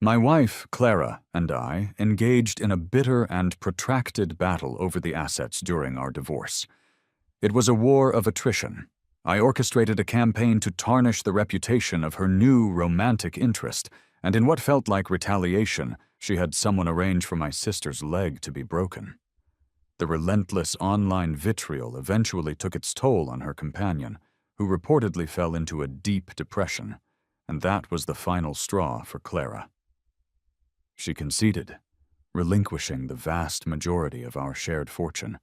My wife, Clara, and I engaged in a bitter and protracted battle over the assets during our divorce. It was a war of attrition. I orchestrated a campaign to tarnish the reputation of her new romantic interest, and in what felt like retaliation, she had someone arrange for my sister's leg to be broken. The relentless online vitriol eventually took its toll on her companion, who reportedly fell into a deep depression, and that was the final straw for Clara. She conceded, relinquishing the vast majority of our shared fortune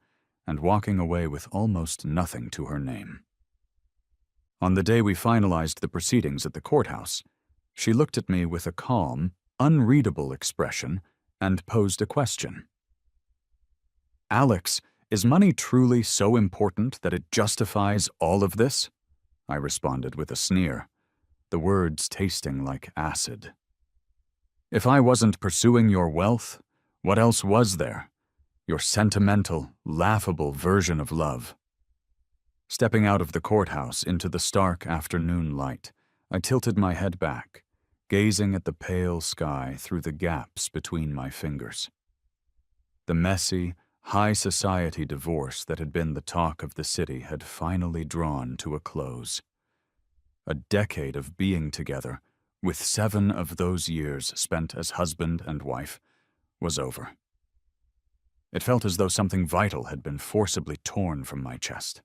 and walking away with almost nothing to her name. On the day we finalized the proceedings at the courthouse, she looked at me with a calm, unreadable expression and posed a question. "Alex, is money truly so important that it justifies all of this?" I responded with a sneer, the words tasting like acid. "If I wasn't pursuing your wealth, what else was there? Your sentimental, laughable version of love." Stepping out of the courthouse into the stark afternoon light, I tilted my head back, gazing at the pale sky through the gaps between my fingers. The messy, high society divorce that had been the talk of the city had finally drawn to a close. A decade of being together, with 7 of those years spent as husband and wife, was over. It felt as though something vital had been forcibly torn from my chest.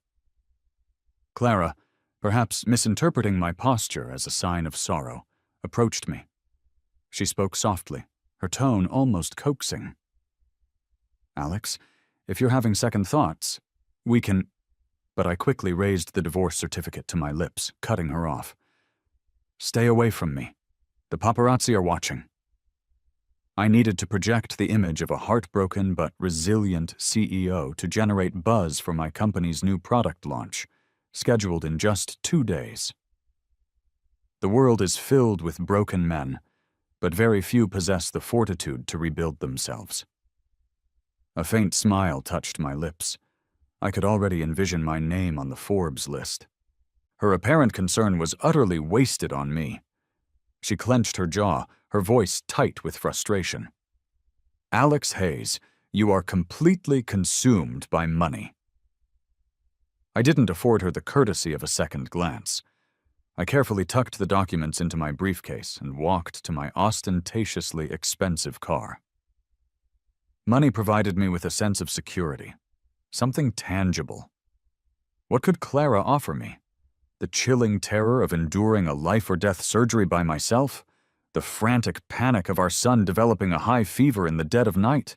Clara, perhaps misinterpreting my posture as a sign of sorrow, approached me. She spoke softly, her tone almost coaxing. "Alex, if you're having second thoughts, we can—" But I quickly raised the divorce certificate to my lips, cutting her off. "Stay away from me. The paparazzi are watching." I needed to project the image of a heartbroken but resilient CEO to generate buzz for my company's new product launch, scheduled in just 2 days. The world is filled with broken men, but very few possess the fortitude to rebuild themselves. A faint smile touched my lips. I could already envision my name on the Forbes list. Her apparent concern was utterly wasted on me. She clenched her jaw, her voice tight with frustration. "Alex Hayes, you are completely consumed by money." I didn't afford her the courtesy of a second glance. I carefully tucked the documents into my briefcase and walked to my ostentatiously expensive car. Money provided me with a sense of security, something tangible. What could Clara offer me? The chilling terror of enduring a life-or-death surgery by myself? The frantic panic of our son developing a high fever in the dead of night?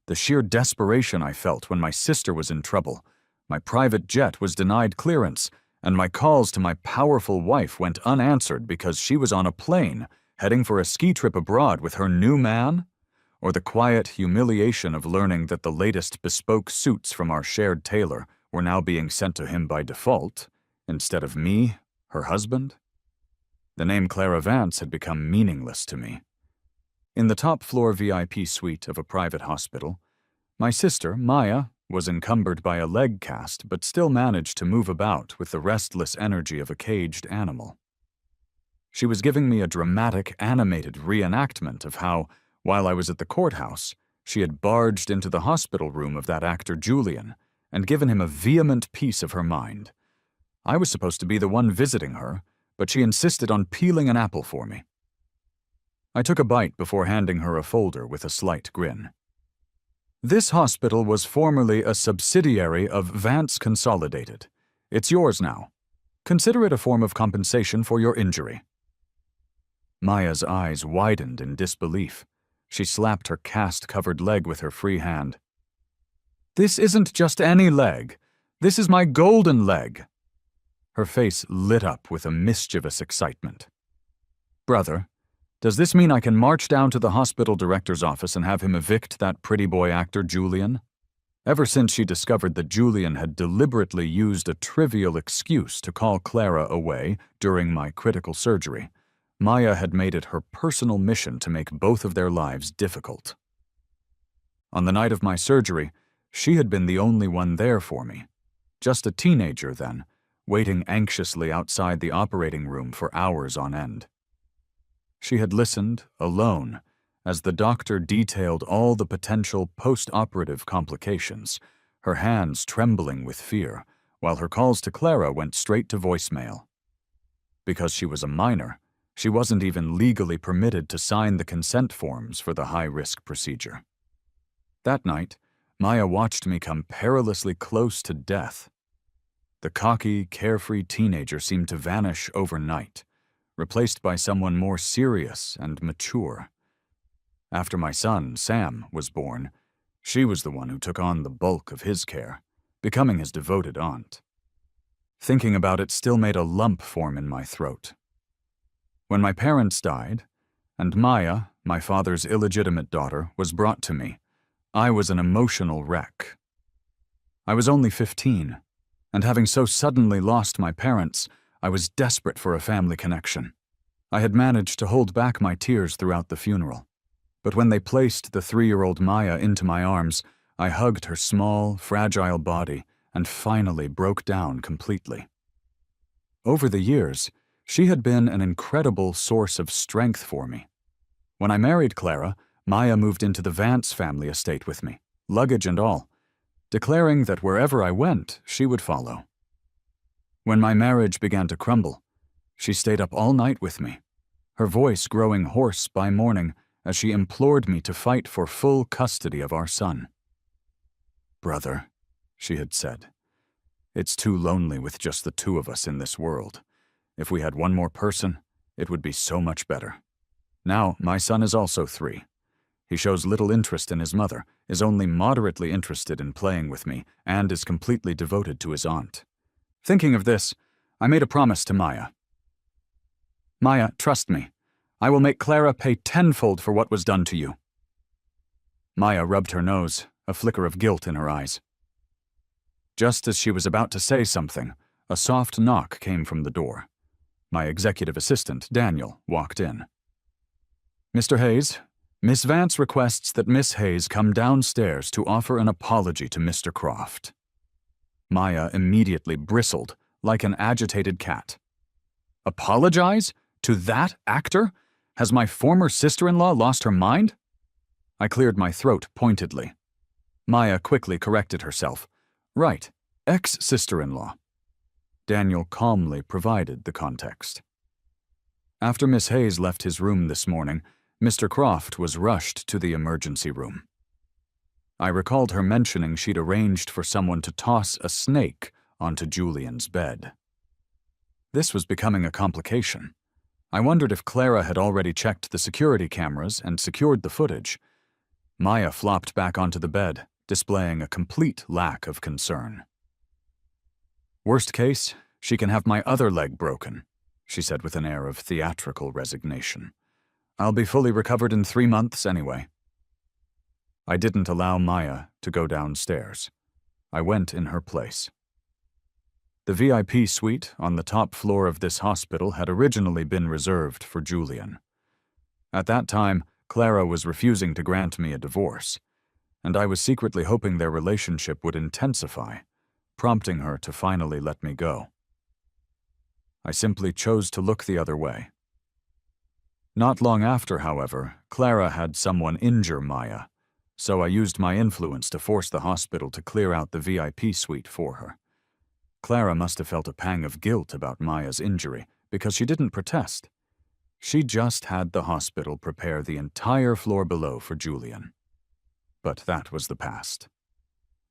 The sheer desperation I felt when my sister was in trouble? My private jet was denied clearance, and my calls to my powerful wife went unanswered because she was on a plane, heading for a ski trip abroad with her new man? Or the quiet humiliation of learning that the latest bespoke suits from our shared tailor were now being sent to him by default, instead of me, her husband? The name Clara Vance had become meaningless to me. In the top-floor VIP suite of a private hospital, my sister, Maya, was encumbered by a leg cast but still managed to move about with the restless energy of a caged animal. She was giving me a dramatic, animated reenactment of how, while I was at the courthouse, she had barged into the hospital room of that actor Julian and given him a vehement piece of her mind. I was supposed to be the one visiting her, but she insisted on peeling an apple for me. I took a bite before handing her a folder with a slight grin. "This hospital was formerly a subsidiary of Vance Consolidated. It's yours now. Consider it a form of compensation for your injury." Maya's eyes widened in disbelief. She slapped her cast-covered leg with her free hand. "This isn't just any leg. This is my golden leg." Her face lit up with a mischievous excitement. "Brother, does this mean I can march down to the hospital director's office and have him evict that pretty boy actor Julian?" Ever since she discovered that Julian had deliberately used a trivial excuse to call Clara away during my critical surgery, Maya had made it her personal mission to make both of their lives difficult. On the night of my surgery, she had been the only one there for me. Just a teenager then, waiting anxiously outside the operating room for hours on end. She had listened, alone, as the doctor detailed all the potential post-operative complications, her hands trembling with fear, while her calls to Clara went straight to voicemail. Because she was a minor, she wasn't even legally permitted to sign the consent forms for the high-risk procedure. That night, Maya watched me come perilously close to death. The cocky, carefree teenager seemed to vanish overnight, replaced by someone more serious and mature. After my son, Sam, was born, she was the one who took on the bulk of his care, becoming his devoted aunt. Thinking about it still made a lump form in my throat. When my parents died, and Maya, my father's illegitimate daughter, was brought to me, I was an emotional wreck. I was only 15, and having so suddenly lost my parents, I was desperate for a family connection. I had managed to hold back my tears throughout the funeral, but when they placed the 3-year-old Maya into my arms, I hugged her small, fragile body and finally broke down completely. Over the years, she had been an incredible source of strength for me. When I married Clara, Maya moved into the Vance family estate with me, luggage and all, declaring that wherever I went, she would follow. When my marriage began to crumble, she stayed up all night with me, her voice growing hoarse by morning as she implored me to fight for full custody of our son. "Brother," she had said, "it's too lonely with just the two of us in this world. If we had one more person, it would be so much better. Now, my son is also 3. He shows little interest in his mother, is only moderately interested in playing with me, and is completely devoted to his aunt." Thinking of this, I made a promise to Maya. "Maya, trust me. I will make Clara pay tenfold for what was done to you." Maya rubbed her nose, a flicker of guilt in her eyes. Just as she was about to say something, a soft knock came from the door. My executive assistant, Daniel, walked in. "Mr. Hayes, Miss Vance requests that Miss Hayes come downstairs to offer an apology to Mr. Croft." Maya immediately bristled, like an agitated cat. "Apologize? To that actor? Has my former sister-in-law lost her mind?" I cleared my throat pointedly. Maya quickly corrected herself. "Right, ex-sister-in-law." Daniel calmly provided the context. After Miss Hayes left his room this morning, Mr. Croft was rushed to the emergency room. I recalled her mentioning she'd arranged for someone to toss a snake onto Julian's bed. This was becoming a complication. I wondered if Clara had already checked the security cameras and secured the footage. Maya flopped back onto the bed, displaying a complete lack of concern. "Worst case, she can have my other leg broken," she said with an air of theatrical resignation. "I'll be fully recovered in 3 months anyway." I didn't allow Maya to go downstairs. I went in her place. The VIP suite on the top floor of this hospital had originally been reserved for Julian. At that time, Clara was refusing to grant me a divorce, and I was secretly hoping their relationship would intensify, prompting her to finally let me go. I simply chose to look the other way. Not long after, however, Clara had someone injure Maya, so I used my influence to force the hospital to clear out the VIP suite for her. Clara must have felt a pang of guilt about Maya's injury because she didn't protest. She just had the hospital prepare the entire floor below for Julian. But that was the past.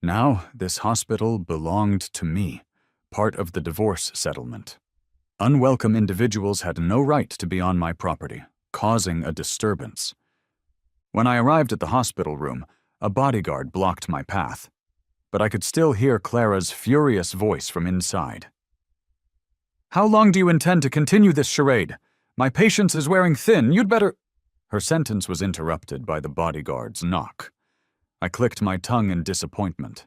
Now, this hospital belonged to me, part of the divorce settlement. Unwelcome individuals had no right to be on my property, causing a disturbance. When I arrived at the hospital room, a bodyguard blocked my path, but I could still hear Clara's furious voice from inside. "How long do you intend to continue this charade? My patience is wearing thin, you'd better—" Her sentence was interrupted by the bodyguard's knock. I clicked my tongue in disappointment.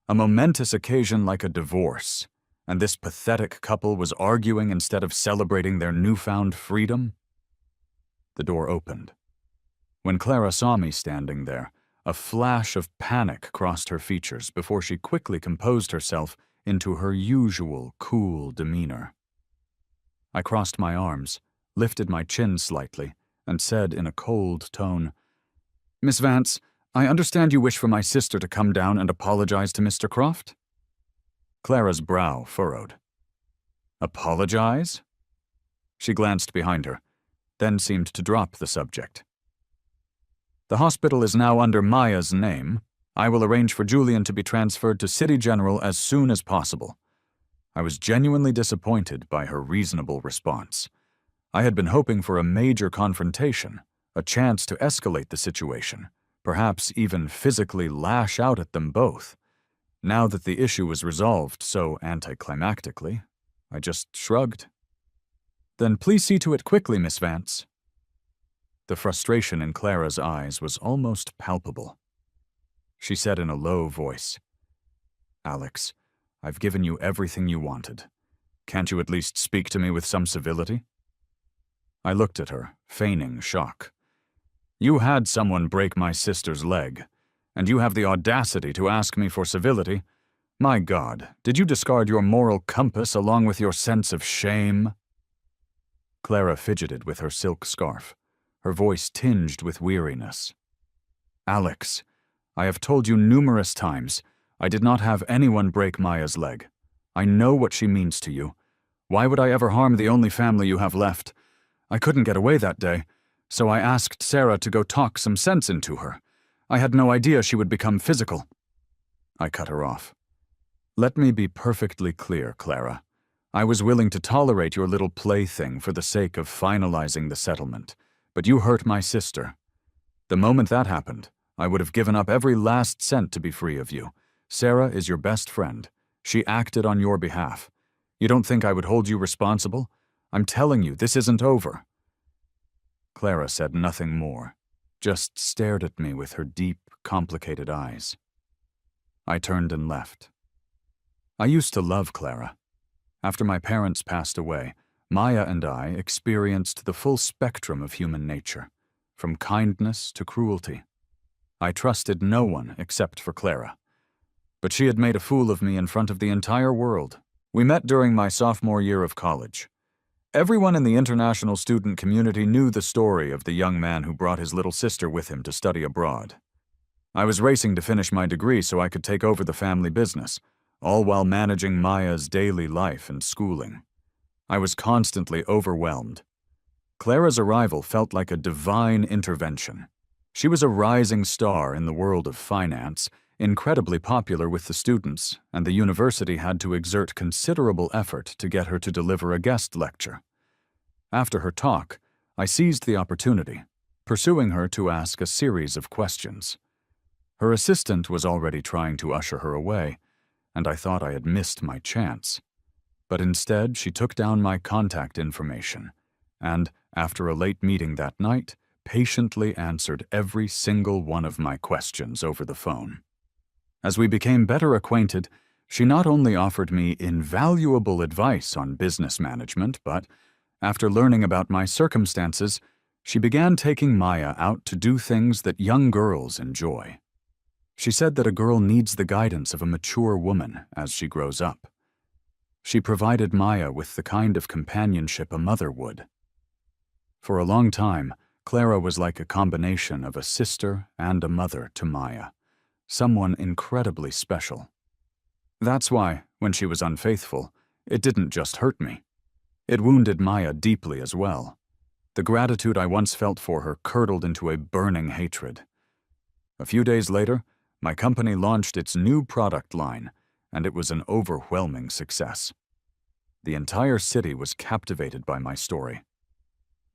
A momentous occasion like a divorce, and this pathetic couple was arguing instead of celebrating their newfound freedom? The door opened. When Clara saw me standing there, a flash of panic crossed her features before she quickly composed herself into her usual cool demeanor. I crossed my arms, lifted my chin slightly, and said in a cold tone, "Miss Vance, I understand you wish for my sister to come down and apologize to Mr. Croft?" Clara's brow furrowed. "Apologize?" She glanced behind her, then seemed to drop the subject. "The hospital is now under Maya's name. I will arrange for Julian to be transferred to City General as soon as possible." I was genuinely disappointed by her reasonable response. I had been hoping for a major confrontation, a chance to escalate the situation, perhaps even physically lash out at them both. Now that the issue was resolved so anticlimactically, I just shrugged. "Then please see to it quickly, Miss Vance." The frustration in Clara's eyes was almost palpable. She said in a low voice, "Alex, I've given you everything you wanted. Can't you at least speak to me with some civility?" I looked at her, feigning shock. "You had someone break my sister's leg, and you have the audacity to ask me for civility? My God, did you discard your moral compass along with your sense of shame?" Clara fidgeted with her silk scarf, her voice tinged with weariness. "Alex, I have told you numerous times, I did not have anyone break Maya's leg. I know what she means to you. Why would I ever harm the only family you have left? I couldn't get away that day, so I asked Sarah to go talk some sense into her. I had no idea she would become physical." I cut her off. "Let me be perfectly clear, Clara. I was willing to tolerate your little plaything for the sake of finalizing the settlement, but you hurt my sister. The moment that happened, I would have given up every last cent to be free of you. Sarah is your best friend. She acted on your behalf. You don't think I would hold you responsible? I'm telling you, this isn't over." Clara said nothing more, just stared at me with her deep, complicated eyes. I turned and left. I used to love Clara. After my parents passed away, Maya and I experienced the full spectrum of human nature, from kindness to cruelty. I trusted no one except for Clara. But she had made a fool of me in front of the entire world. We met during my sophomore year of college. Everyone in the international student community knew the story of the young man who brought his little sister with him to study abroad. I was racing to finish my degree so I could take over the family business, all while managing Maya's daily life and schooling. I was constantly overwhelmed. Clara's arrival felt like a divine intervention. She was a rising star in the world of finance, incredibly popular with the students, and the university had to exert considerable effort to get her to deliver a guest lecture. After her talk, I seized the opportunity, pursuing her to ask a series of questions. Her assistant was already trying to usher her away, and I thought I had missed my chance. But instead, she took down my contact information, and, after a late meeting that night, patiently answered every single one of my questions over the phone. As we became better acquainted, she not only offered me invaluable advice on business management, but, after learning about my circumstances, she began taking Maya out to do things that young girls enjoy. She said that a girl needs the guidance of a mature woman as she grows up. She provided Maya with the kind of companionship a mother would. For a long time, Clara was like a combination of a sister and a mother to Maya, someone incredibly special. That's why, when she was unfaithful, it didn't just hurt me. It wounded Maya deeply as well. The gratitude I once felt for her curdled into a burning hatred. A few days later, my company launched its new product line, and it was an overwhelming success. The entire city was captivated by my story.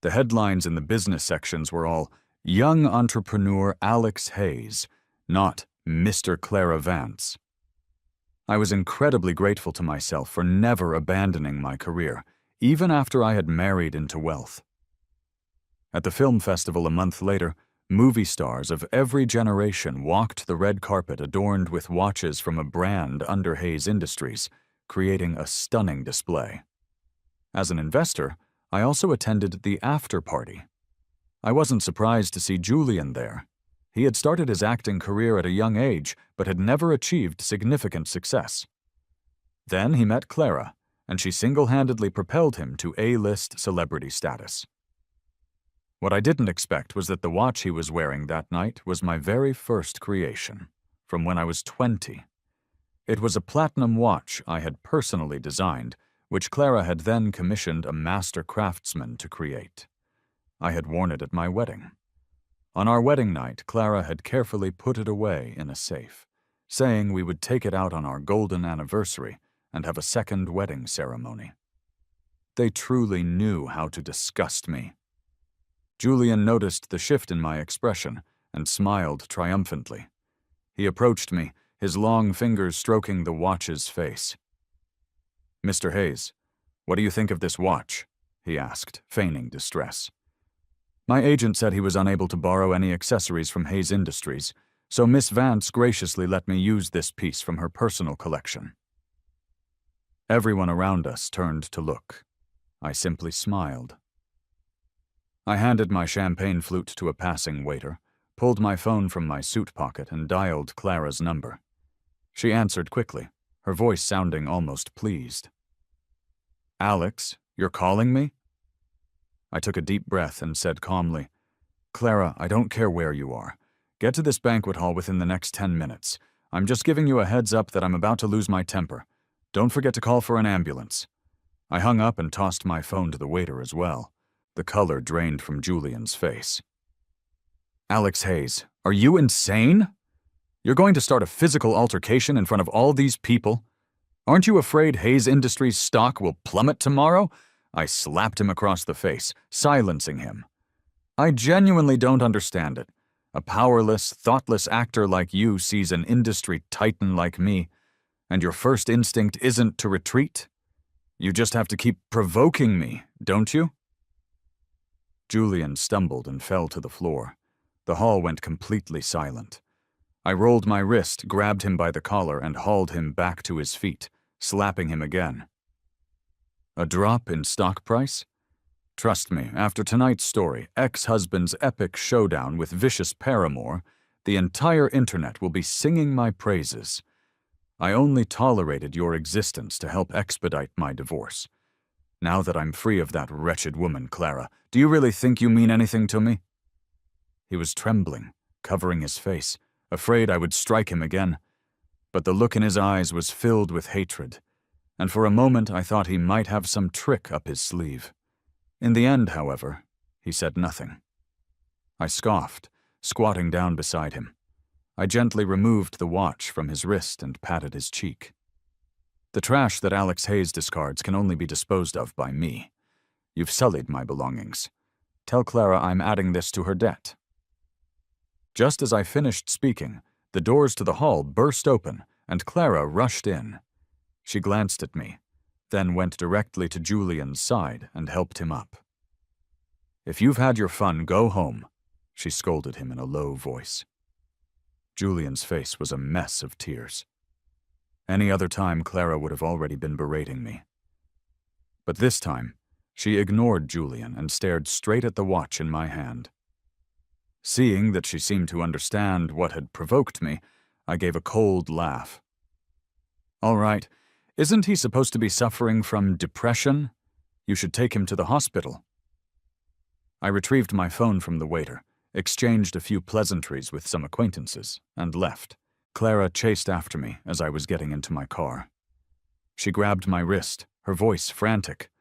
The headlines in the business sections were all, "Young Entrepreneur Alex Hayes," not "Mr. Clara Vance." I was incredibly grateful to myself for never abandoning my career, even after I had married into wealth. At the film festival a month later, movie stars of every generation walked the red carpet adorned with watches from a brand under Hayes Industries, creating a stunning display. As an investor, I also attended the after party. I wasn't surprised to see Julian there. He had started his acting career at a young age, but had never achieved significant success. Then he met Clara, and she single-handedly propelled him to A-list celebrity status. What I didn't expect was that the watch he was wearing that night was my very first creation, from when I was 20. It was a platinum watch I had personally designed, which Clara had then commissioned a master craftsman to create. I had worn it at my wedding. On our wedding night, Clara had carefully put it away in a safe, saying we would take it out on our golden anniversary and have a second wedding ceremony. They truly knew how to disgust me. Julian noticed the shift in my expression and smiled triumphantly. He approached me, his long fingers stroking the watch's face. "Mr. Hayes, what do you think of this watch?" he asked, feigning distress. My agent said he was unable to borrow any accessories from Hayes Industries, so Miss Vance graciously let me use this piece from her personal collection. Everyone around us turned to look. I simply smiled. I handed my champagne flute to a passing waiter, pulled my phone from my suit pocket, and dialed Clara's number. She answered quickly, her voice sounding almost pleased. "Alex, you're calling me?" I took a deep breath and said calmly, "Clara, I don't care where you are. Get to this banquet hall within the next 10 minutes. I'm just giving you a heads up that I'm about to lose my temper. Don't forget to call for an ambulance." I hung up and tossed my phone to the waiter as well. The color drained from Julian's face. "Alex Hayes, are you insane? You're going to start a physical altercation in front of all these people? Aren't you afraid Hayes Industries' stock will plummet tomorrow?" I slapped him across the face, silencing him. "I genuinely don't understand it. A powerless, thoughtless actor like you sees an industry titan like me, and your first instinct isn't to retreat? You just have to keep provoking me, don't you?" Julian stumbled and fell to the floor. The hall went completely silent. I rolled my wrist, grabbed him by the collar, and hauled him back to his feet, slapping him again. A drop in stock price? Trust me, after tonight's story, ex-husband's epic showdown with vicious paramour, the entire internet will be singing my praises. I only tolerated your existence to help expedite my divorce. Now that I'm free of that wretched woman, Clara, do you really think you mean anything to me?" He was trembling, covering his face, afraid I would strike him again. But the look in his eyes was filled with hatred, and for a moment I thought he might have some trick up his sleeve. In the end, however, he said nothing. I scoffed, squatting down beside him. I gently removed the watch from his wrist and patted his cheek. "The trash that Alex Hayes discards can only be disposed of by me. You've sullied my belongings. Tell Clara I'm adding this to her debt." Just as I finished speaking, the doors to the hall burst open, and Clara rushed in. She glanced at me, then went directly to Julian's side and helped him up. "If you've had your fun, go home," she scolded him in a low voice. Julian's face was a mess of tears. Any other time, Clara would have already been berating me. But this time, she ignored Julian and stared straight at the watch in my hand. Seeing that she seemed to understand what had provoked me, I gave a cold laugh. "All right, isn't he supposed to be suffering from depression? You should take him to the hospital." I retrieved my phone from the waiter, exchanged a few pleasantries with some acquaintances, and left. Clara chased after me as I was getting into my car. She grabbed my wrist, her voice frantic.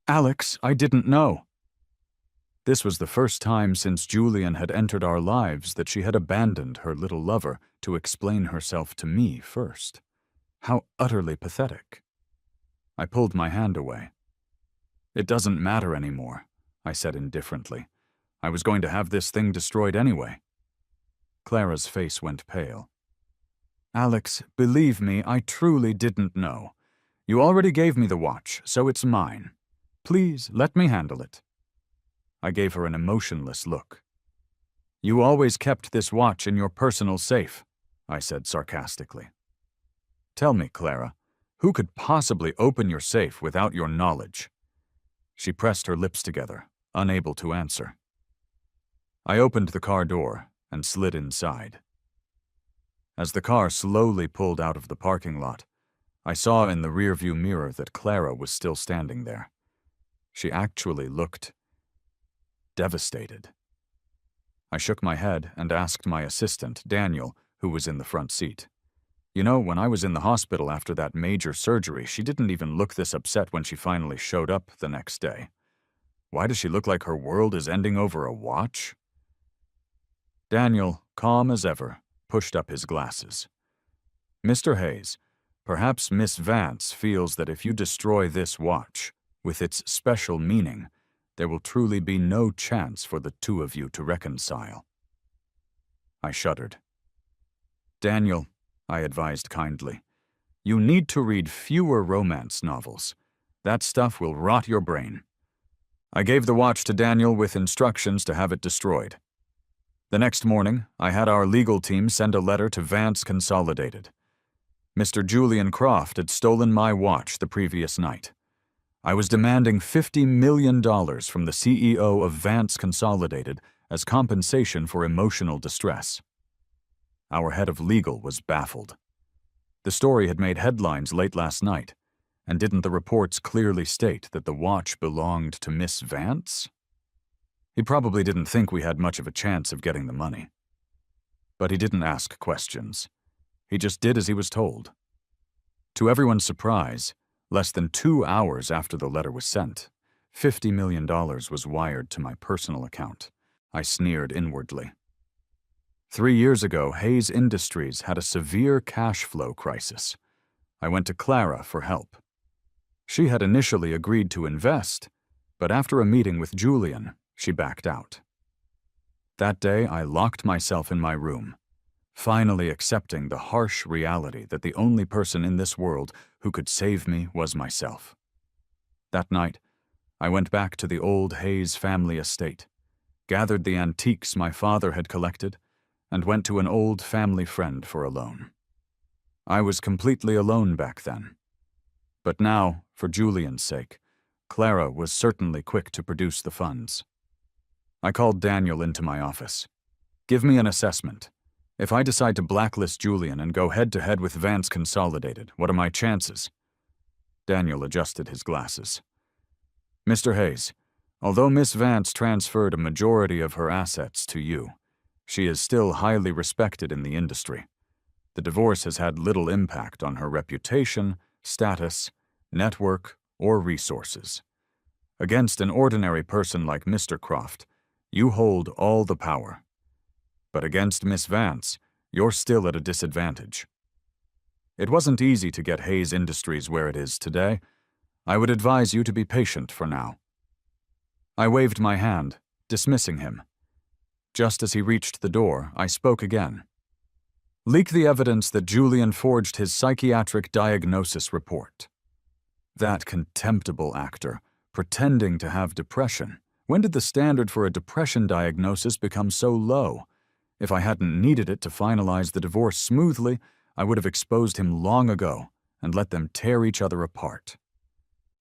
"Alex, I didn't know." This was the first time since Julian had entered our lives that she had abandoned her little lover to explain herself to me first. How utterly pathetic. I pulled my hand away. "It doesn't matter anymore," I said indifferently. "I was going to have this thing destroyed anyway." Clara's face went pale. "Alex, believe me, I truly didn't know. You already gave me the watch, so it's mine. Please, let me handle it." I gave her an emotionless look. "You always kept this watch in your personal safe," I said sarcastically. "Tell me, Clara, who could possibly open your safe without your knowledge?" She pressed her lips together, unable to answer. I opened the car door and slid inside. As the car slowly pulled out of the parking lot, I saw in the rearview mirror that Clara was still standing there. She actually looked devastated. I shook my head and asked my assistant, Daniel, who was in the front seat. You know, when I was in the hospital after that major surgery, she didn't even look this upset when she finally showed up the next day. Why does she look like her world is ending over a watch? Daniel, calm as ever, pushed up his glasses. Mr. Hayes, perhaps Miss Vance feels that if you destroy this watch, with its special meaning, there will truly be no chance for the two of you to reconcile. I shuddered. Daniel, I advised kindly, you need to read fewer romance novels. That stuff will rot your brain. I gave the watch to Daniel with instructions to have it destroyed. The next morning, I had our legal team send a letter to Vance Consolidated. Mr. Julian Croft had stolen my watch the previous night. I was demanding $50 million from the CEO of Vance Consolidated as compensation for emotional distress. Our head of legal was baffled. The story had made headlines late last night, and didn't the reports clearly state that the watch belonged to Miss Vance? He probably didn't think we had much of a chance of getting the money. But he didn't ask questions. He just did as he was told. To everyone's surprise, less than 2 hours after the letter was sent, $50 million was wired to my personal account. I sneered inwardly. 3 years ago, Hayes Industries had a severe cash flow crisis. I went to Clara for help. She had initially agreed to invest, but after a meeting with Julian, she backed out. That day, I locked myself in my room, finally accepting the harsh reality that the only person in this world who could save me was myself. That night, I went back to the old Hayes family estate, gathered the antiques my father had collected, and went to an old family friend for a loan. I was completely alone back then. But now, for Julian's sake, Clara was certainly quick to produce the funds. I called Daniel into my office. Give me an assessment. If I decide to blacklist Julian and go head-to-head with Vance Consolidated, what are my chances? Daniel adjusted his glasses. Mr. Hayes, although Miss Vance transferred a majority of her assets to you, she is still highly respected in the industry. The divorce has had little impact on her reputation, status, network, or resources. Against an ordinary person like Mr. Croft, you hold all the power. But against Miss Vance, you're still at a disadvantage. It wasn't easy to get Hayes Industries where it is today. I would advise you to be patient for now. I waved my hand, dismissing him. Just as he reached the door, I spoke again. Leak the evidence that Julian forged his psychiatric diagnosis report. That contemptible actor, pretending to have depression. When did the standard for a depression diagnosis become so low? If I hadn't needed it to finalize the divorce smoothly, I would have exposed him long ago and let them tear each other apart.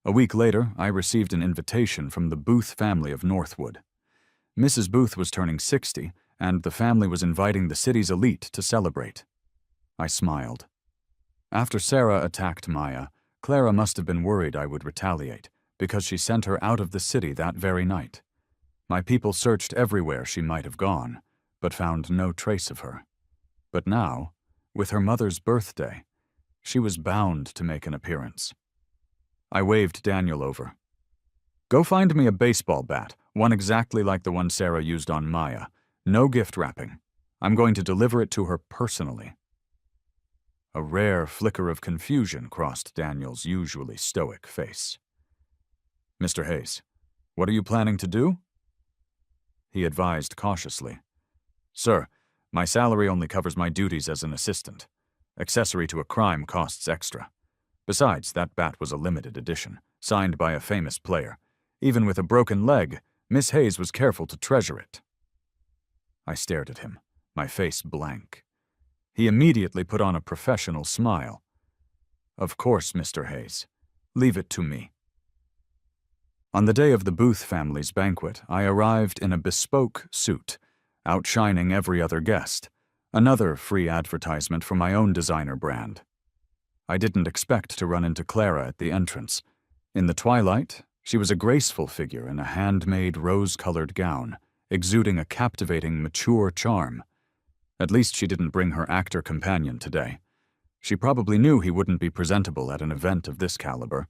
A week later, I received an invitation from the Booth family of Northwood. Mrs. Booth was turning 60, and the family was inviting the city's elite to celebrate. I smiled. After Sarah attacked Maya, Clara must have been worried I would retaliate, because she sent her out of the city that very night. My people searched everywhere she might have gone, but found no trace of her. But now, with her mother's birthday, she was bound to make an appearance. I waved Daniel over. Go find me a baseball bat, one exactly like the one Sarah used on Maya. No gift wrapping. I'm going to deliver it to her personally. A rare flicker of confusion crossed Daniel's usually stoic face. Mr. Hayes, what are you planning to do? He advised cautiously. Sir, my salary only covers my duties as an assistant. Accessory to a crime costs extra. Besides, that bat was a limited edition, signed by a famous player. Even with a broken leg, Miss Hayes was careful to treasure it. I stared at him, my face blank. He immediately put on a professional smile. Of course, Mr. Hayes. Leave it to me. On the day of the Booth family's banquet, I arrived in a bespoke suit, outshining every other guest, another free advertisement for my own designer brand. I didn't expect to run into Clara at the entrance. In the twilight, She was a graceful figure in a handmade rose-colored gown, exuding a captivating, mature charm. At least she didn't bring her actor companion today. She probably knew he wouldn't be presentable at an event of this caliber.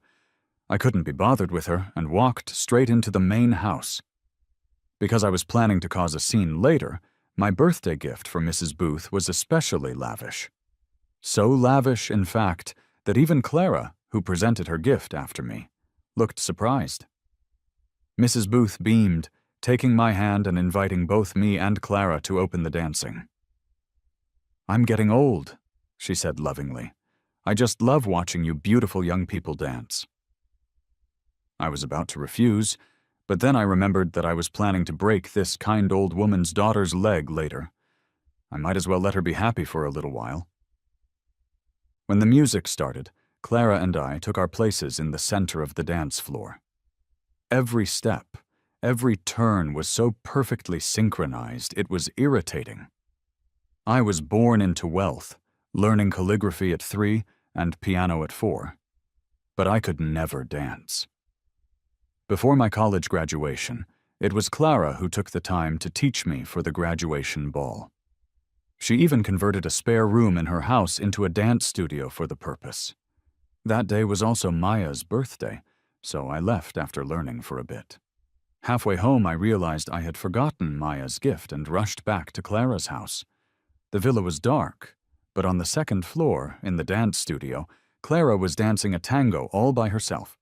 I couldn't be bothered with her and walked straight into the main house. Because I was planning to cause a scene later, my birthday gift for Mrs. Booth was especially lavish. So lavish, in fact, that even Clara, who presented her gift after me, looked surprised. Mrs. Booth beamed, taking my hand and inviting both me and Clara to open the dancing. "I'm getting old," she said lovingly. "I just love watching you beautiful young people dance." I was about to refuse, but then I remembered that I was planning to break this kind old woman's daughter's leg later. I might as well let her be happy for a little while. When the music started, Clara and I took our places in the center of the dance floor. Every step, every turn was so perfectly synchronized it was irritating. I was born into wealth, learning calligraphy at 3 and piano at 4. But I could never dance. Before my college graduation, it was Clara who took the time to teach me for the graduation ball. She even converted a spare room in her house into a dance studio for the purpose. That day was also Maya's birthday, so I left after learning for a bit. Halfway home, I realized I had forgotten Maya's gift and rushed back to Clara's house. The villa was dark, but on the second floor, in the dance studio, Clara was dancing a tango all by herself.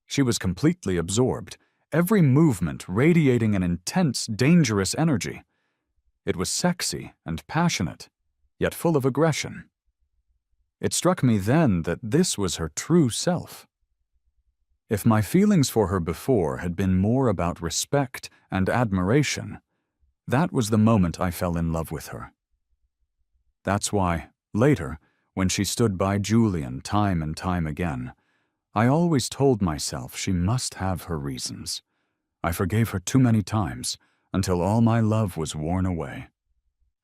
She was completely absorbed, every movement radiating an intense, dangerous energy. It was sexy and passionate, yet full of aggression. It struck me then that this was her true self. If my feelings for her before had been more about respect and admiration, that was the moment I fell in love with her. That's why, later, when she stood by Julian time and time again, I always told myself she must have her reasons. I forgave her too many times, until all my love was worn away.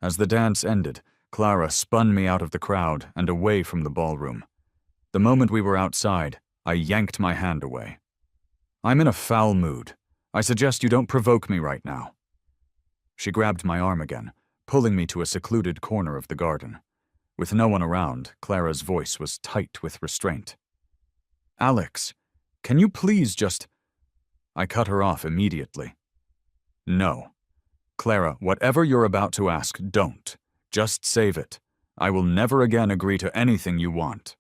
As the dance ended, Clara spun me out of the crowd and away from the ballroom. The moment we were outside, I yanked my hand away. "I'm in a foul mood. I suggest you don't provoke me right now." She grabbed my arm again, pulling me to a secluded corner of the garden. With no one around, Clara's voice was tight with restraint. "Alex, can you please just—" I cut her off immediately. "No. Clara, whatever you're about to ask, don't. Just save it. I will never again agree to anything you want."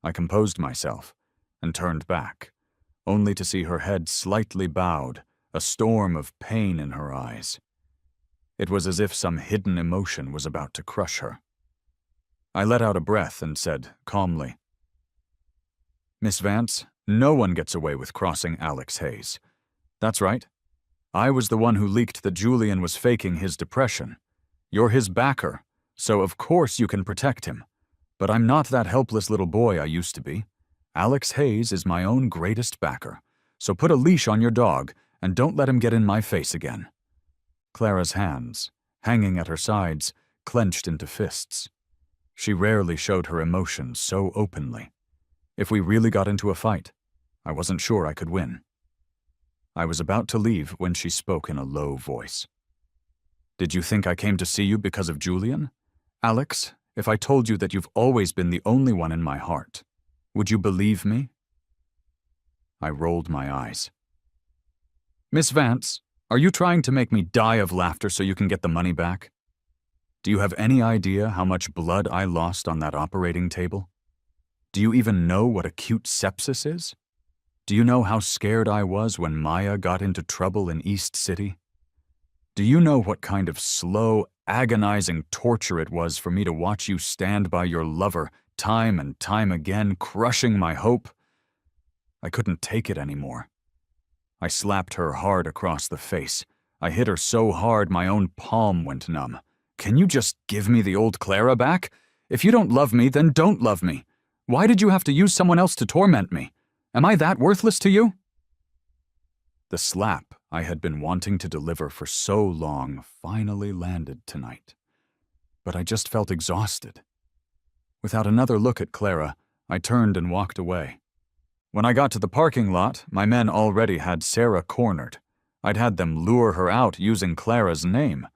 I composed myself and turned back, only to see her head slightly bowed, a storm of pain in her eyes. It was as if some hidden emotion was about to crush her. I let out a breath and said calmly, "Miss Vance, no one gets away with crossing Alex Hayes. That's right. I was the one who leaked that Julian was faking his depression. You're his backer, so of course you can protect him. But I'm not that helpless little boy I used to be. Alex Hayes is my own greatest backer, so put a leash on your dog and don't let him get in my face again." Clara's hands, hanging at her sides, clenched into fists. She rarely showed her emotions so openly. If we really got into a fight, I wasn't sure I could win. I was about to leave when she spoke in a low voice. "Did you think I came to see you because of Julian? Alex, if I told you that you've always been the only one in my heart, would you believe me?" I rolled my eyes. "Miss Vance, are you trying to make me die of laughter so you can get the money back? Do you have any idea how much blood I lost on that operating table? Do you even know what acute sepsis is? Do you know how scared I was when Maya got into trouble in East City? Do you know what kind of slow, agonizing torture it was for me to watch you stand by your lover time and time again, crushing my hope? I couldn't take it anymore. I slapped her hard across the face. I hit her so hard my own palm went numb. Can you just give me the old Clara back? If you don't love me, then don't love me. Why did you have to use someone else to torment me? Am I that worthless to you?" The slap I had been wanting to deliver for so long finally landed tonight. But I just felt exhausted. Without another look at Clara, I turned and walked away. When I got to the parking lot, my men already had Sarah cornered. I'd had them lure her out using Clara's name.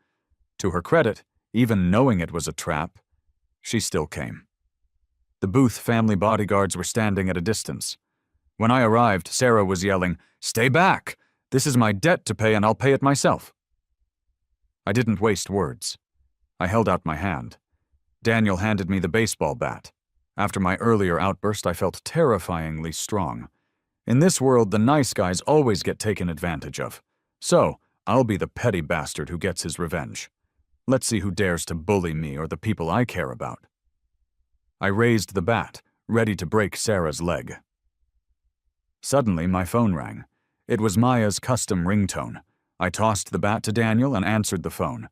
To her credit, even knowing it was a trap, she still came. The Booth family bodyguards were standing at a distance. When I arrived, Sarah was yelling, "Stay back! This is my debt to pay and I'll pay it myself." I didn't waste words. I held out my hand. Daniel handed me the baseball bat. After my earlier outburst, I felt terrifyingly strong. In this world, the nice guys always get taken advantage of. So, I'll be the petty bastard who gets his revenge. Let's see who dares to bully me or the people I care about. I raised the bat, ready to break Sarah's leg. Suddenly, my phone rang. It was Maya's custom ringtone. I tossed the bat to Daniel and answered the phone.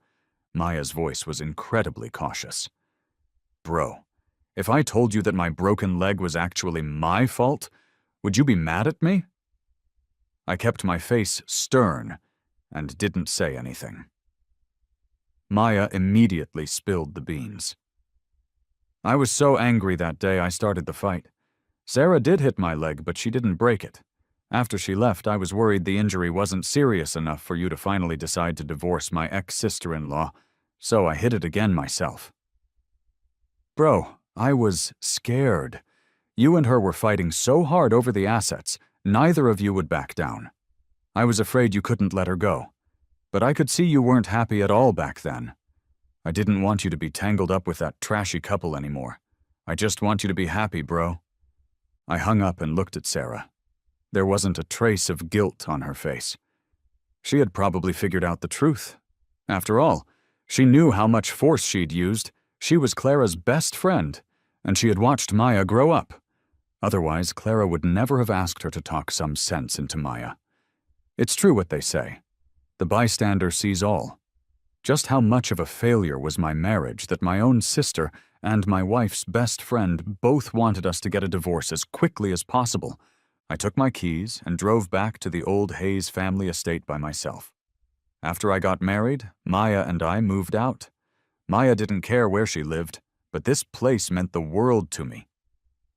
Maya's voice was incredibly cautious. "Bro, if I told you that my broken leg was actually my fault, would you be mad at me?" I kept my face stern and didn't say anything. Maya immediately spilled the beans. I was so angry that day I started the fight. Sarah did hit my leg, but she didn't break it. After she left, I was worried the injury wasn't serious enough for you to finally decide to divorce my ex-sister-in-law, so I hit it again myself. Bro, I was scared. You and her were fighting so hard over the assets, neither of you would back down. I was afraid you couldn't let her go. But I could see you weren't happy at all back then. I didn't want you to be tangled up with that trashy couple anymore. I just want you to be happy, bro. I hung up and looked at Sarah. There wasn't a trace of guilt on her face. She had probably figured out the truth. After all, she knew how much force she'd used. She was Clara's best friend, and she had watched Maya grow up. Otherwise, Clara would never have asked her to talk some sense into Maya. It's true what they say. The bystander sees all. Just how much of a failure was my marriage that my own sister and my wife's best friend both wanted us to get a divorce as quickly as possible. I took my keys and drove back to the old Hayes family estate by myself. After I got married, Maya and I moved out. Maya didn't care where she lived, but this place meant the world to me.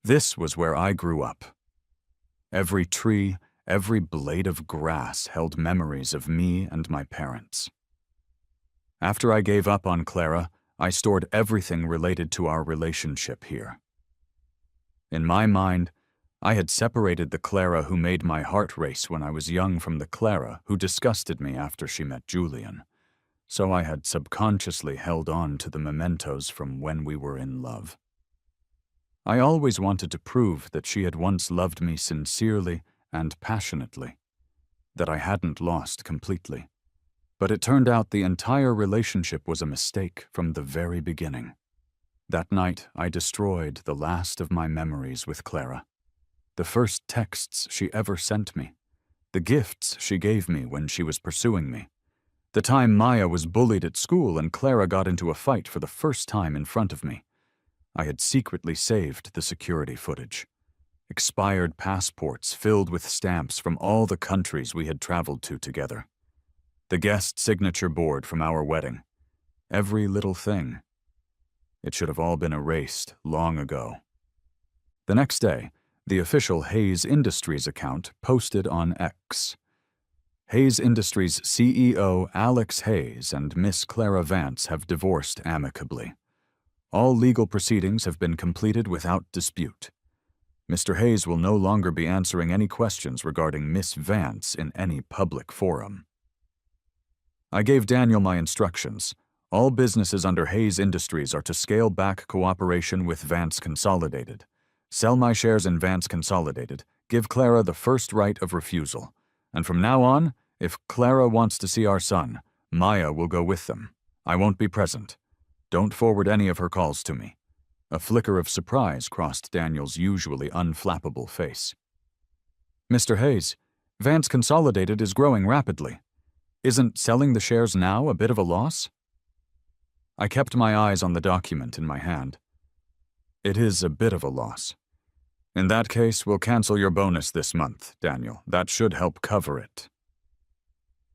This was where I grew up. Every tree, every blade of grass held memories of me and my parents. After I gave up on Clara, I stored everything related to our relationship here. In my mind, I had separated the Clara who made my heart race when I was young from the Clara who disgusted me after she met Julian, so I had subconsciously held on to the mementos from when we were in love. I always wanted to prove that she had once loved me sincerely and passionately, that I hadn't lost completely. But it turned out the entire relationship was a mistake from the very beginning. That night, I destroyed the last of my memories with Clara. The first texts she ever sent me. The gifts she gave me when she was pursuing me. The time Maya was bullied at school and Clara got into a fight for the first time in front of me. I had secretly saved the security footage. Expired passports filled with stamps from all the countries we had traveled to together. The guest signature board from our wedding. Every little thing. It should have all been erased long ago. The next day, the official Hayes Industries account posted on X. Hayes Industries CEO Alex Hayes and Miss Clara Vance have divorced amicably. All legal proceedings have been completed without dispute. Mr. Hayes will no longer be answering any questions regarding Miss Vance in any public forum. I gave Daniel my instructions. All businesses under Hayes Industries are to scale back cooperation with Vance Consolidated. Sell my shares in Vance Consolidated. Give Clara the first right of refusal. And from now on, if Clara wants to see our son, Maya will go with them. I won't be present. Don't forward any of her calls to me. A flicker of surprise crossed Daniel's usually unflappable face. Mr. Hayes, Vance Consolidated is growing rapidly. Isn't selling the shares now a bit of a loss? I kept my eyes on the document in my hand. It is a bit of a loss. In that case, we'll cancel your bonus this month, Daniel. That should help cover it.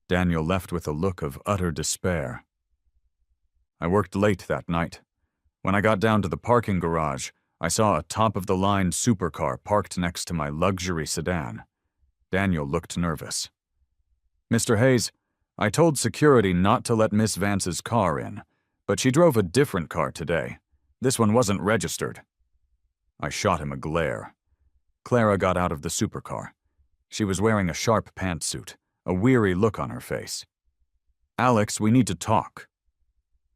Daniel left with a look of utter despair. I worked late that night. When I got down to the parking garage, I saw a top-of-the-line supercar parked next to my luxury sedan. Daniel looked nervous. "Mr. Hayes, I told security not to let Miss Vance's car in, but she drove a different car today. This one wasn't registered." I shot him a glare. Clara got out of the supercar. She was wearing a sharp pantsuit, a weary look on her face. "Alex, we need to talk."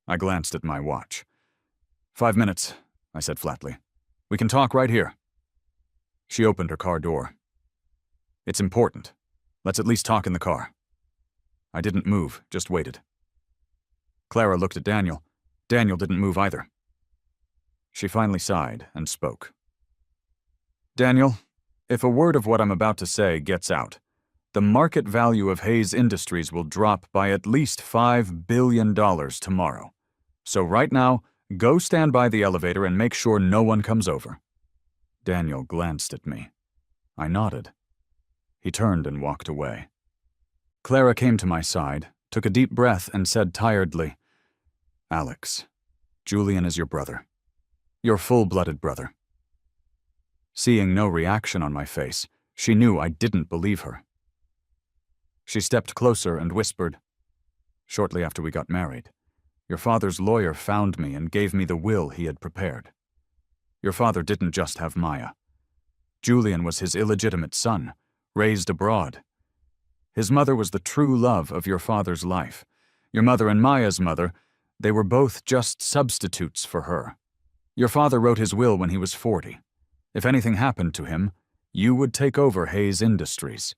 I glanced at my watch. 5 minutes, I said flatly. "We can talk right here." She opened her car door. "It's important. Let's at least talk in the car." I didn't move, just waited. Clara looked at Daniel. Daniel didn't move either. She finally sighed and spoke. "Daniel, if a word of what I'm about to say gets out, the market value of Hayes Industries will drop by at least $5 billion tomorrow. So right now, go stand by the elevator and make sure no one comes over." Daniel glanced at me. I nodded. He turned and walked away. Clara came to my side, took a deep breath, and said tiredly, "Alex, Julian is your brother. Your full-blooded brother." Seeing no reaction on my face, she knew I didn't believe her. She stepped closer and whispered, "Shortly after we got married, your father's lawyer found me and gave me the will he had prepared. Your father didn't just have Maya. Julian was his illegitimate son, raised abroad. His mother was the true love of your father's life. Your mother and Maya's mother, they were both just substitutes for her. Your father wrote his will when he was 40. If anything happened to him, you would take over Hayes Industries.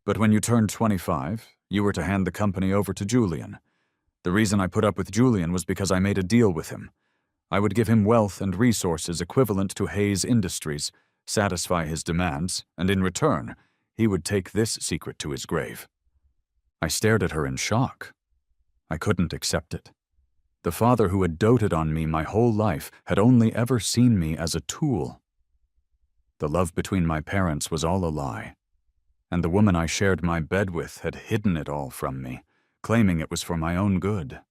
But when you turned 25, you were to hand the company over to Julian. The reason I put up with Julian was because I made a deal with him. I would give him wealth and resources equivalent to Hayes Industries, satisfy his demands, and in return, he would take this secret to his grave." I stared at her in shock. I couldn't accept it. The father who had doted on me my whole life had only ever seen me as a tool. The love between my parents was all a lie, and the woman I shared my bed with had hidden it all from me, claiming it was for my own good.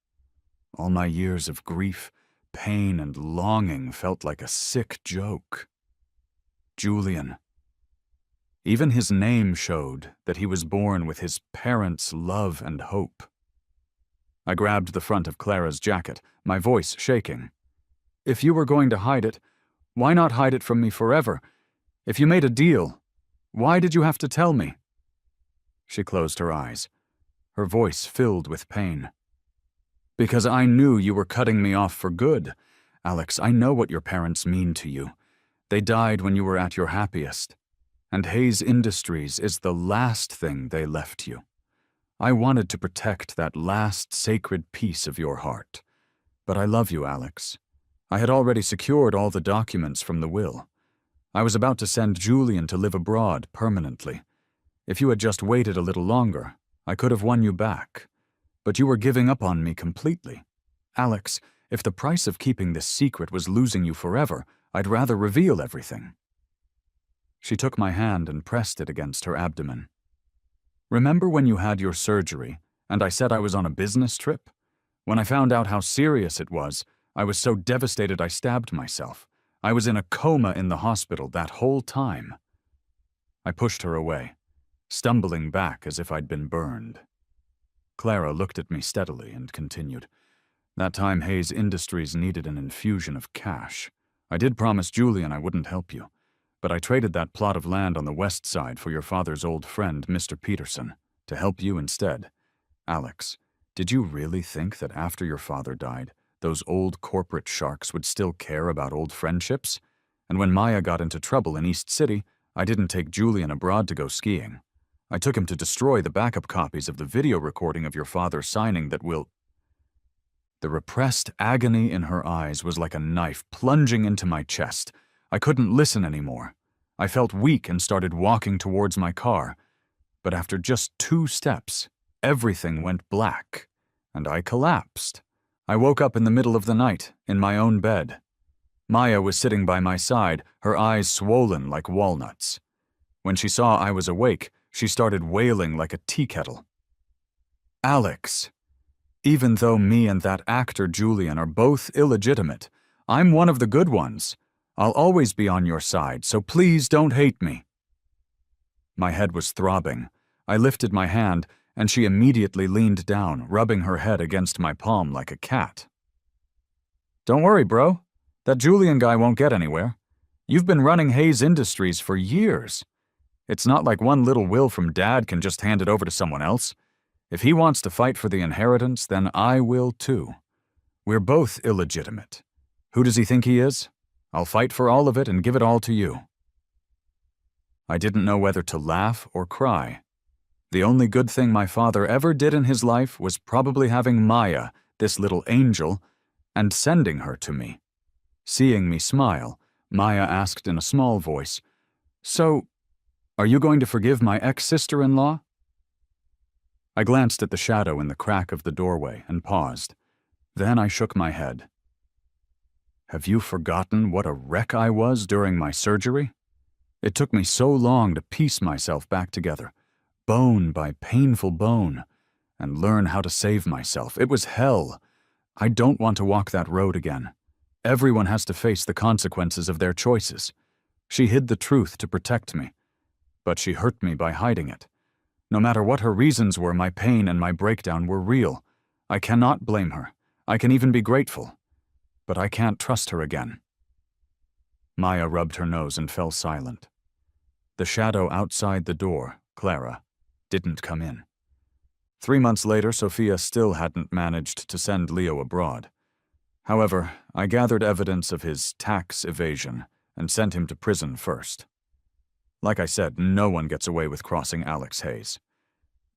All my years of grief, pain, and longing felt like a sick joke. Julian. Even his name showed that he was born with his parents' love and hope. I grabbed the front of Clara's jacket, my voice shaking. "If you were going to hide it, why not hide it from me forever? If you made a deal, why did you have to tell me?" She closed her eyes, her voice filled with pain. "Because I knew you were cutting me off for good. Alex, I know what your parents mean to you. They died when you were at your happiest. And Hayes Industries is the last thing they left you. I wanted to protect that last sacred piece of your heart. But I love you, Alex. I had already secured all the documents from the will. I was about to send Julian to live abroad permanently. If you had just waited a little longer, I could have won you back. But you were giving up on me completely. Alex, if the price of keeping this secret was losing you forever, I'd rather reveal everything." She took my hand and pressed it against her abdomen. "Remember when you had your surgery, and I said I was on a business trip? When I found out how serious it was, I was so devastated I stabbed myself. I was in a coma in the hospital that whole time." I pushed her away, stumbling back as if I'd been burned. Clara looked at me steadily and continued, "That time Hayes Industries needed an infusion of cash. I did promise Julian I wouldn't help you, but I traded that plot of land on the west side for your father's old friend, Mr. Peterson, to help you instead. Alex, did you really think that after your father died, those old corporate sharks would still care about old friendships? And when Maya got into trouble in East City, I didn't take Julian abroad to go skiing. I took him to destroy the backup copies of the video recording of your father signing that will—" The repressed agony in her eyes was like a knife plunging into my chest. I couldn't listen anymore. I felt weak and started walking towards my car. But after just 2 steps, everything went black, and I collapsed. I woke up in the middle of the night, in my own bed. Maya was sitting by my side, her eyes swollen like walnuts. When she saw I was awake, she started wailing like a tea kettle. "Alex, even though me and that actor Julian are both illegitimate, I'm one of the good ones. I'll always be on your side, so please don't hate me." My head was throbbing. I lifted my hand, and she immediately leaned down, rubbing her head against my palm like a cat. "Don't worry, bro. That Julian guy won't get anywhere. You've been running Hayes Industries for years. It's not like one little will from Dad can just hand it over to someone else. If he wants to fight for the inheritance, then I will too. We're both illegitimate. Who does he think he is? I'll fight for all of it and give it all to you." I didn't know whether to laugh or cry. The only good thing my father ever did in his life was probably having Maya, this little angel, and sending her to me. Seeing me smile, Maya asked in a small voice, "So, are you going to forgive my ex-sister-in-law?" I glanced at the shadow in the crack of the doorway and paused. Then I shook my head. "Have you forgotten what a wreck I was during my surgery? It took me so long to piece myself back together, bone by painful bone, and learn how to save myself. It was hell. I don't want to walk that road again. Everyone has to face the consequences of their choices. She hid the truth to protect me, but she hurt me by hiding it. No matter what her reasons were, my pain and my breakdown were real. I cannot blame her. I can even be grateful. But I can't trust her again." Maya rubbed her nose and fell silent. The shadow outside the door, Clara, didn't come in. 3 months later, Sophia still hadn't managed to send Leo abroad. However, I gathered evidence of his tax evasion and sent him to prison first. Like I said, no one gets away with crossing Alex Hayes.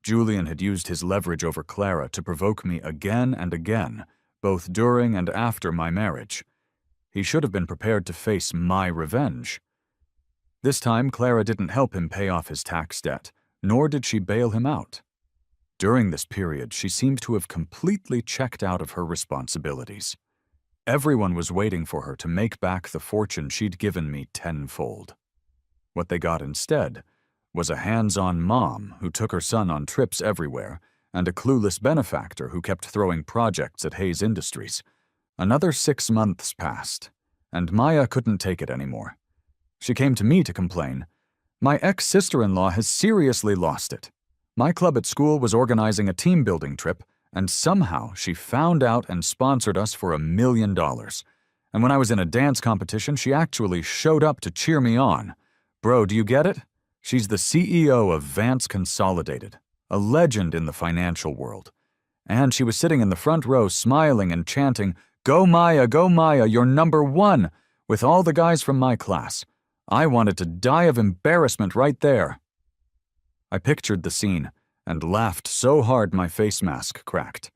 Julian had used his leverage over Clara to provoke me again and again, both during and after my marriage. He should have been prepared to face my revenge. This time, Clara didn't help him pay off his tax debt, nor did she bail him out. During this period, she seemed to have completely checked out of her responsibilities. Everyone was waiting for her to make back the fortune she'd given me tenfold. What they got instead was a hands-on mom who took her son on trips everywhere, and a clueless benefactor who kept throwing projects at Hayes Industries. Another 6 months passed, and Maya couldn't take it anymore. She came to me to complain. "My ex-sister-in-law has seriously lost it. My club at school was organizing a team-building trip, and somehow she found out and sponsored us for $1 million. And when I was in a dance competition, she actually showed up to cheer me on. Bro, do you get it? She's the CEO of Vance Consolidated, a legend in the financial world. And she was sitting in the front row smiling and chanting, 'Go Maya, you're #1,' with all the guys from my class. I wanted to die of embarrassment right there." I pictured the scene and laughed so hard my face mask cracked.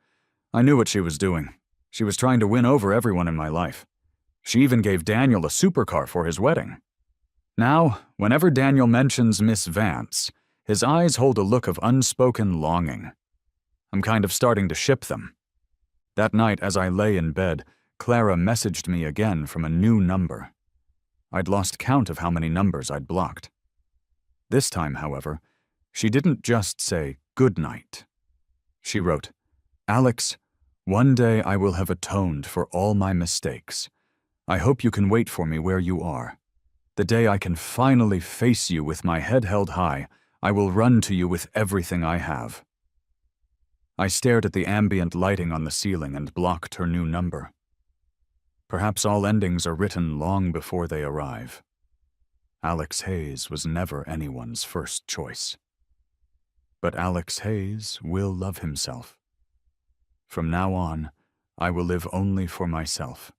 I knew what she was doing. She was trying to win over everyone in my life. She even gave Daniel a supercar for his wedding. Now, whenever Daniel mentions Miss Vance, his eyes hold a look of unspoken longing. I'm kind of starting to ship them. That night, as I lay in bed, Clara messaged me again from a new number. I'd lost count of how many numbers I'd blocked. This time, however, she didn't just say good night. She wrote, "Alex, one day I will have atoned for all my mistakes. I hope you can wait for me where you are. The day I can finally face you with my head held high, I will run to you with everything I have." I stared at the ambient lighting on the ceiling and blocked her new number. Perhaps all endings are written long before they arrive. Alex Hayes was never anyone's first choice. But Alex Hayes will love himself. From now on, I will live only for myself.